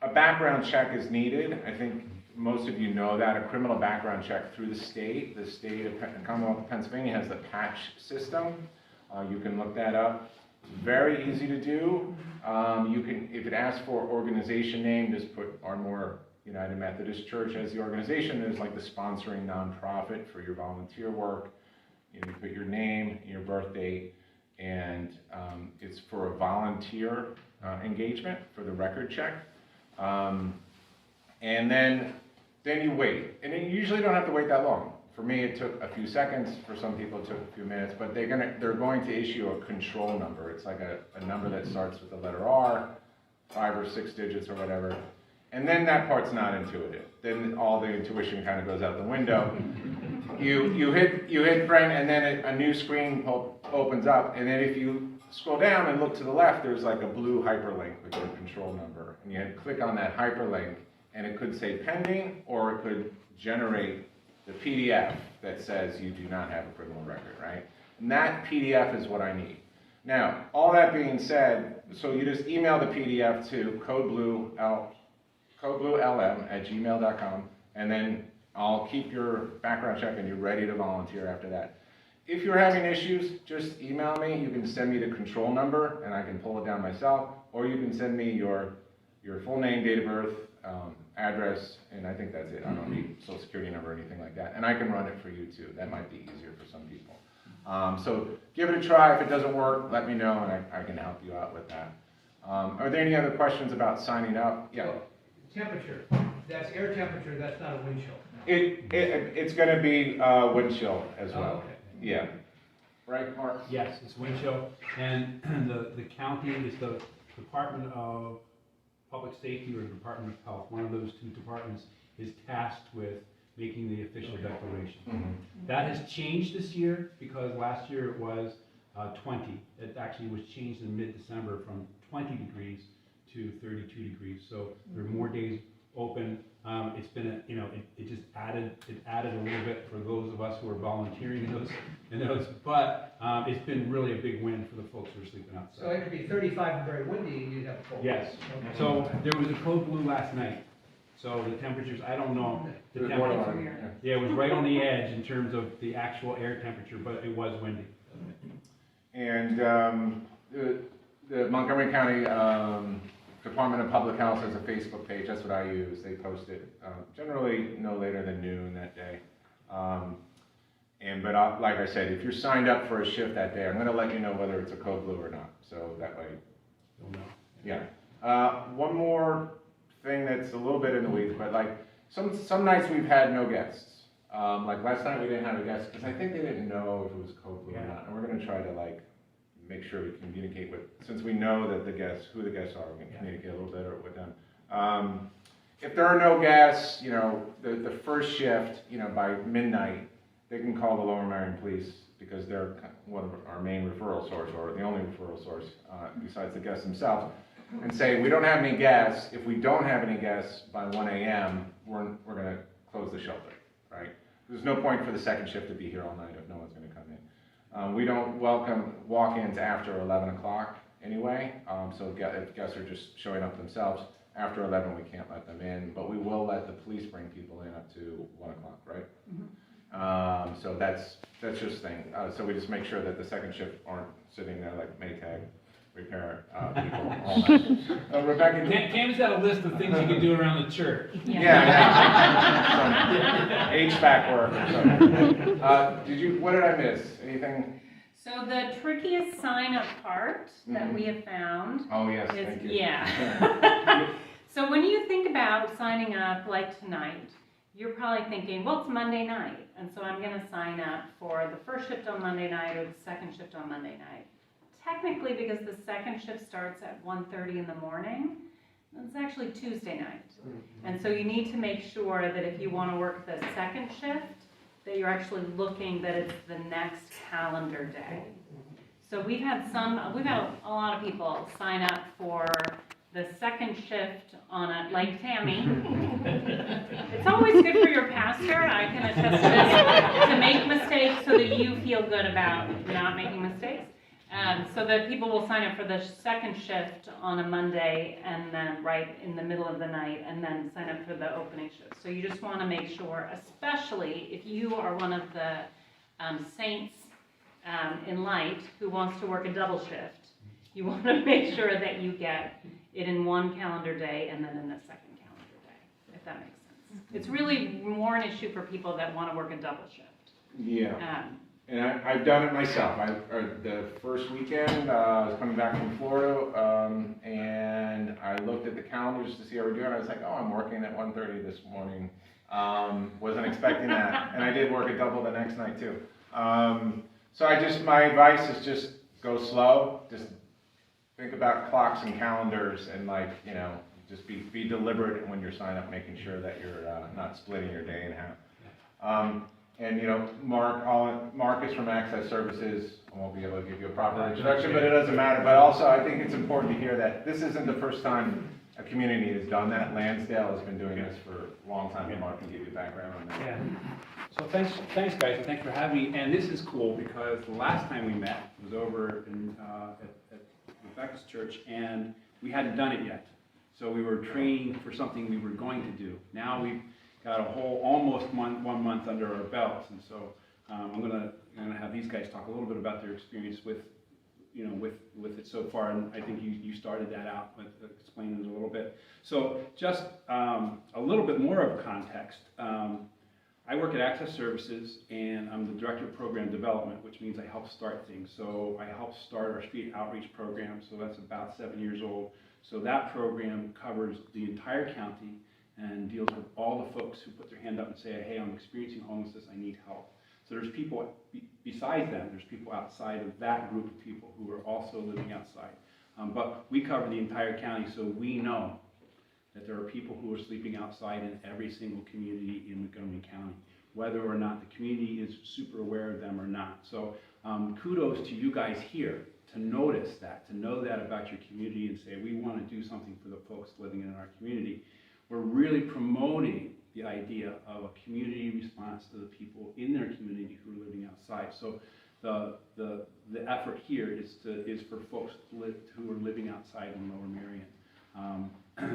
a background check is needed. I think most of you know that, a criminal background check through the state. The state of Commonwealth of Pennsylvania has the patch system. You can look that up. It's very easy to do. You can, if it asks for organization name, just put Ardmore United Methodist Church as the organization. There's like the sponsoring nonprofit for your volunteer work. You put your name, your birth date, and it's for a volunteer engagement for the record check. And then you wait. And you usually don't have to wait that long. For me, it took a few seconds. For some people, it took a few minutes. But they're going to issue a control number. It's like a number that starts with the letter R, 5 or 6 digits or whatever. And then that part's not intuitive. Then all the intuition kind of goes out the window. You hit print, and then a new screen opens up. And then if you scroll down and look to the left, there's like a blue hyperlink with your control number. And you click on that hyperlink, and it could say pending, or it could generate the PDF that says you do not have a criminal record, right? And that PDF is what I need. Now, all that being said, so you just email the PDF to codebluelm@gmail.com, and then I'll keep your background check and you're ready to volunteer after that. If you're having issues, just email me. You can send me the control number and I can pull it down myself, or you can send me your full name, date of birth, address, and I think that's it. I don't need social security number or anything like that. And I can run it for you too. That might be easier for some people. So give it a try. If it doesn't work, let me know and I can help you out with that. Are there any other questions about signing up? Yeah. Temperature, that's air temperature, that's not a wind chill. It's going to be wind chill as well. Oh, okay. Yeah. Right, Mark? Yes, it's wind chill, and the county is the Department of Public Safety or Department of Health. One of those two departments is tasked with making the official declaration. Mm-hmm. That has changed this year because last year it was 20. It actually was changed in mid-December from 20 degrees to 32 degrees. So there are more days open. It's been it just added a little bit for those of us who are volunteering in those. But it's been really a big win for the folks who are sleeping outside. So it could be 35 and very windy and you'd have a cold. Yes. Okay. So there was a code blue last night. So the temperatures, I don't know. The temperature, yeah, it was right on the edge in terms of the actual air temperature, but it was windy. And the Montgomery County Department of Public Health has a Facebook page. That's what I use. They post it generally no later than noon that day. But like I said, if you're signed up for a shift that day, I'm going to let you know whether it's a code blue or not. So that way, You'll know. yeah. One more thing that's a little bit in the weeds, but like some nights we've had no guests. Like last night we didn't have a guest because I think they didn't know if it was code blue or not. And we're going to try to like make sure we communicate with, since we know that who the guests are, we can communicate a little better with them. If there are no guests, the first shift, by midnight, they can call the Lower Merion Police because they're one of our main referral source, or the only referral source besides the guests themselves, and say, we don't have any guests. If we don't have any guests by 1 a.m., we're going to close the shelter, right? There's no point for the second shift to be here all night if no one's going to come in. We don't welcome walk-ins after 11 o'clock anyway, so if guests are just showing up themselves, after 11 we can't let them in, but we will let the police bring people in up to 1 o'clock, right? Mm-hmm. So that's just thing. So we just make sure that the second shift aren't sitting there like Maytag repair people all night. Rebecca? Tam's got a list of things you can do around the church. Yeah. HVAC work or something. What did I miss? Anything? So the trickiest sign-up part that we have found Oh, yes, is, thank you. yeah. So when you think about signing up like tonight, you're probably thinking, well, it's Monday night, and so I'm going to sign up for the first shift on Monday night or the second shift on Monday night. Technically, because the second shift starts at 1:30 in the morning, it's actually Tuesday night. And so you need to make sure that if you want to work the second shift, that you're actually looking that it's the next calendar day. So we've had a lot of people sign up for the second shift on like Tammy. It's always good for your pastor, I can attest to this, to make mistakes so that you feel good about not making mistakes. So that people will sign up for the second shift on a Monday and then right in the middle of the night and then sign up for the opening shift. So you just want to make sure, especially if you are one of the saints in light who wants to work a double shift, you want to make sure that you get it in one calendar day and then in the second calendar day, if that makes sense. It's really more an issue for people that want to work a double shift. Yeah. And I've done it myself. The first weekend, I was coming back from Florida, and I looked at the calendars to see how we're doing. I was like, oh, I'm working at 1:30 this morning. Wasn't expecting that. And I did work a double the next night too. So my advice is just go slow. Just think about clocks and calendars and just be deliberate when you're signing up, making sure that you're not splitting your day in half. And Marcus from Access Services, I won't be able to give you a proper introduction, but it doesn't matter. But also, I think it's important to hear that this isn't the first time a community has done that. Lansdale has been doing this for a long time, and Mark can give you background on that. Yeah. So thanks guys, and thanks for having me. And this is cool because the last time we met was over at Rebecca's church, and we hadn't done it yet. So we were training for something we were going to do. Now we've got a whole almost 1 month under our belts, and so I'm gonna have these guys talk a little bit about their experience with it so far. And I think you started that out with explaining it a little bit. So just a little bit more of context. I work at Access Services, and I'm the Director of Program Development, which means I help start things. So I helped start our street outreach program, so that's about 7 years old. So that program covers the entire county and deals with all the folks who put their hand up and say, hey, I'm experiencing homelessness, I need help. So there's people, besides them, there's people outside of that group of people who are also living outside. But we cover the entire county, so we know that there are people who are sleeping outside in every single community in Montgomery County, whether or not the community is super aware of them or not. So kudos to you guys here to notice that, to know that about your community and say, we want to do something for the folks living in our community. We're really promoting the idea of a community response to the people in their community who are living outside. So the effort here is for folks who are living outside in Lower Merion.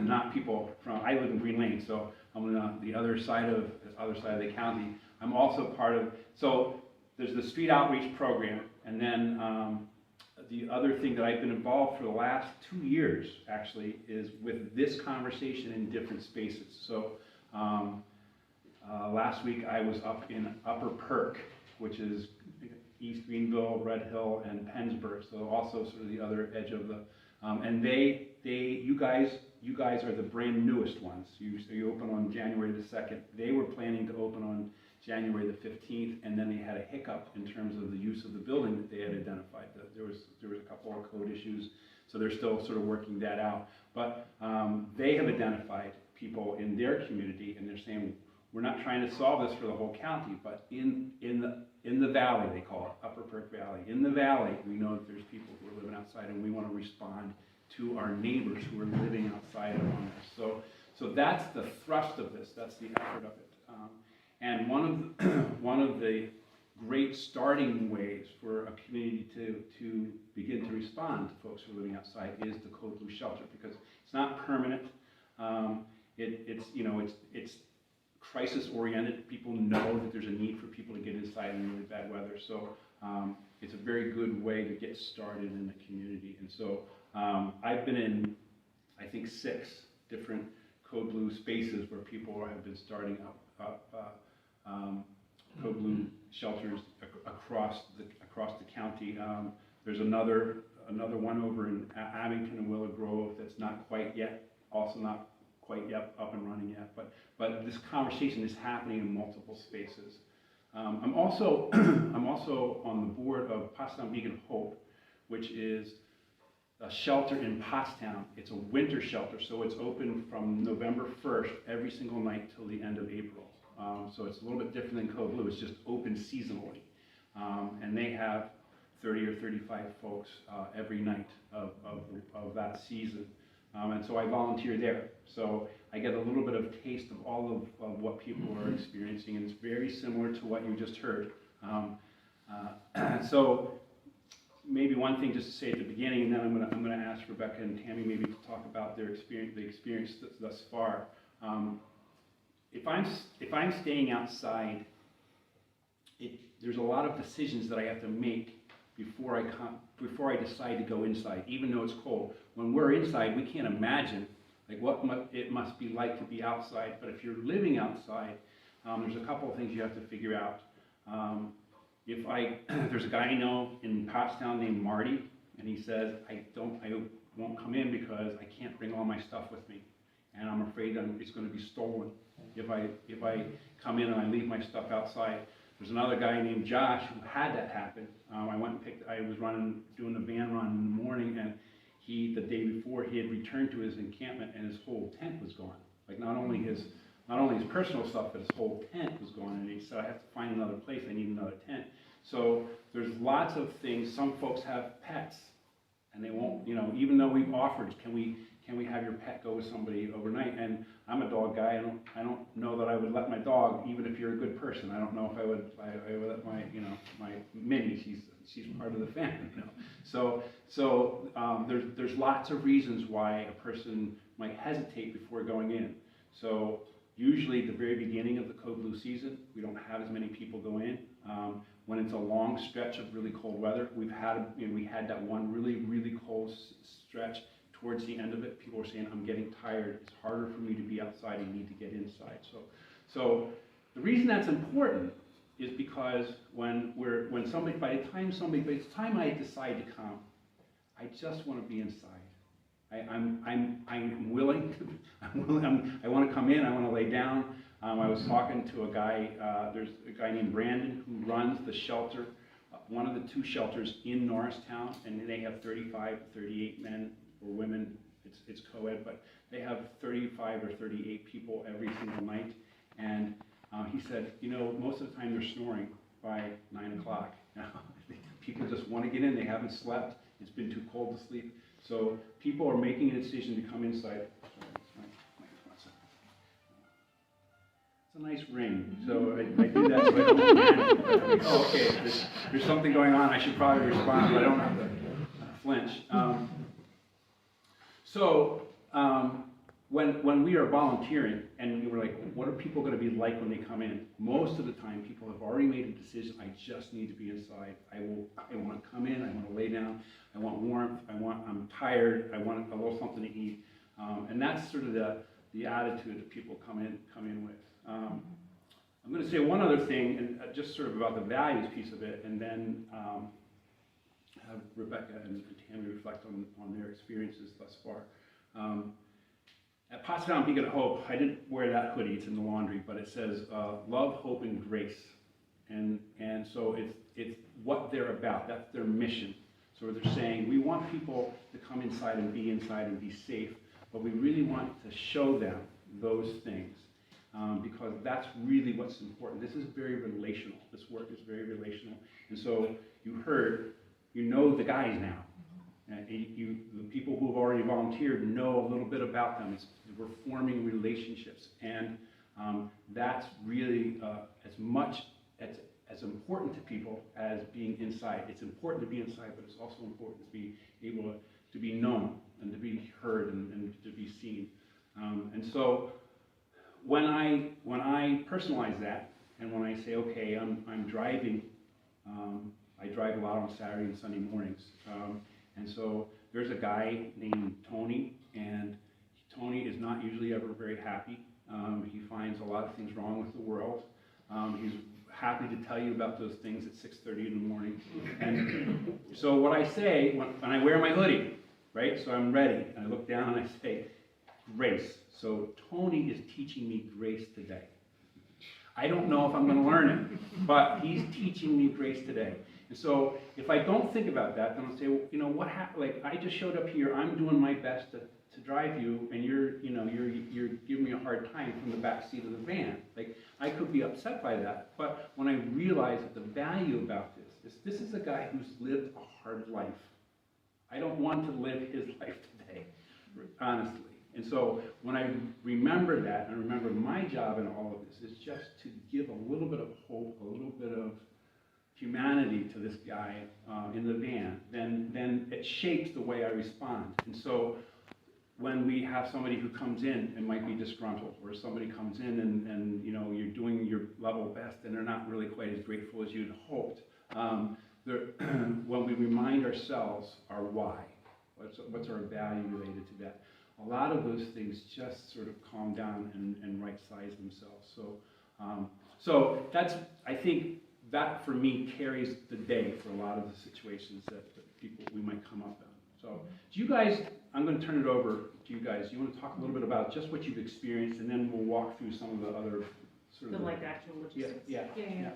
Not people from, I live in Green Lane, so I'm on the other side of the county. I'm also part of, so there's the street outreach program, and then the other thing that I've been involved for the last 2 years, actually, is with this conversation in different spaces. So last week I was up in Upper Perk, which is East Greenville, Red Hill, and Pennsburg. So also sort of the other edge of the, and you guys are the brand newest ones. You open on January the 2nd. They were planning to open on January the 15th, and then they had a hiccup in terms of the use of the building that they had identified. There was a couple of code issues, so they're still sort of working that out. But they have identified people in their community, and they're saying, we're not trying to solve this for the whole county, but in the valley, they call it, Upper Perk Valley. In the valley, we know that there's people who are living outside, and we want to respond to our neighbors who are living outside of us. So that's the thrust of this. That's the effort of it. And one of the great starting ways for a community to begin to respond to folks who are living outside is the Code Blue shelter, because it's not permanent. It's crisis oriented. People know that there's a need for people to get inside in really bad weather. So it's a very good way to get started in the community. And so I've been in, I think, 6 different Code Blue spaces where people have been starting up Code Blue shelters across the county. There's another one over in Abington and Willow Grove that's not quite yet up and running yet. But this conversation is happening in multiple spaces. I'm also on the board of Pottstown Beacon Hope, which is a shelter in Pottstown. It's a winter shelter, so it's open from November 1st every single night till the end of April. So it's a little bit different than Code Blue. It's just open seasonally. And they have 30 or 35 folks every night of that season. And so I volunteer there. So I get a little bit of taste of all of what people are experiencing, and it's very similar to what you just heard. So maybe one thing just to say at the beginning, and then I'm gonna ask Rebecca and Tammy maybe to talk about their experience, the experience thus far. If I'm staying outside, there's a lot of decisions that I have to make before I decide to go inside, even though it's cold. When we're inside, we can't imagine like what it must be like to be outside. But if you're living outside, there's a couple of things you have to figure out. There's a guy I know in Pottstown named Marty, and he says, I won't come in because I can't bring all my stuff with me, and I'm afraid it's going to be stolen if I come in and I leave my stuff outside. There's another guy named Josh who had that happen. I was doing the van run in the morning, and the day before, he had returned to his encampment, and his whole tent was gone. Like not only his personal stuff, but his whole tent was gone, and he said, I have to find another place, I need another tent. So there's lots of things. Some folks have pets, and they won't, even though we've offered, can we have your pet go with somebody overnight? And I'm a dog guy. I don't know that I would let my dog, even if you're a good person. I don't know if I would let my Minnie. She's part of the family. So there's lots of reasons why a person might hesitate before going in. So usually at the very beginning of the Code Blue season, we don't have as many people go in. When it's a long stretch of really cold weather, we had that one really cold stretch. Towards the end of it, people were saying, I'm getting tired. It's harder for me to be outside. I need to get inside. So the reason that's important is because by the time I decide to come, I just want to be inside. I'm willing to. I want to come in. I want to lay down. I was talking to a guy. There's a guy named Brandon who runs the shelter, one of the two shelters in Norristown, and they have 35, 38 men or women. It's co-ed, but they have 35 or 38 people every single night. And he said, most of the time they're snoring by 9 o'clock. People just want to get in. They haven't slept. It's been too cold to sleep. So people are making a decision to come inside. It's a nice ring, so I do that so I don't panic. Oh, okay, there's something going on. I should probably respond, but I don't have to flinch. When we are volunteering and we were like, what are people going to be like when they come in? Most of the time, people have already made a decision. I just need to be inside. I want to come in. I want to lay down. I want warmth. I'm tired. I want a little something to eat. And that's sort of the attitude that people come in with. I'm going to say one other thing, and just sort of about the values piece of it, and then have Rebecca and Tammy reflect on their experiences thus far. At Pottstown Beacon of Hope, I didn't wear that hoodie, it's in the laundry, but it says love, hope, and grace. And so it's what they're about, that's their mission. So they're saying, we want people to come inside and be safe, but we really want to show them those things. Because that's really what's important. This is very relational. This work is very relational. And so you know the guys now. The people who have already volunteered know a little bit about them. We're forming relationships. And that's really as important to people as being inside. It's important to be inside, but it's also important to be able to be known and to be heard and to be seen. And so when I personalize that, and when I say, okay, I'm driving, I drive a lot on Saturday and Sunday mornings, and so there's a guy named Tony, and Tony is not usually ever very happy. He finds a lot of things wrong with the world. He's happy to tell you about those things at 6:30 in the morning. And so what I say when I wear my hoodie, right? So I'm ready, and I look down and I say, grace. So Tony is teaching me grace today. I don't know if I'm going to learn it, but he's teaching me grace today. And so if I don't think about that, then I'll say, well, what happened? Like, I just showed up here. I'm doing my best to drive you, and you're giving me a hard time from the back seat of the van. Like, I could be upset by that, but when I realize that the value about this is a guy who's lived a hard life. I don't want to live his life today, honestly. And so when I remember that, and remember my job in all of this is just to give a little bit of hope, a little bit of humanity to this guy in the van, then it shapes the way I respond. And so when we have somebody who comes in and might be disgruntled, or somebody comes in and you know, you're doing your level best and they're not really quite as grateful as you'd hoped, when we remind ourselves our why, what's our value related to that, a lot of those things just sort of calm down and right-size themselves. So that's, I think that for me carries the day for a lot of the situations that people we might come up on. So do you guys, I'm going to turn it over to you guys. You want to talk a little bit about just what you've experienced, and then we'll walk through some of the other sort The of like actual logistics. yeah. Yeah.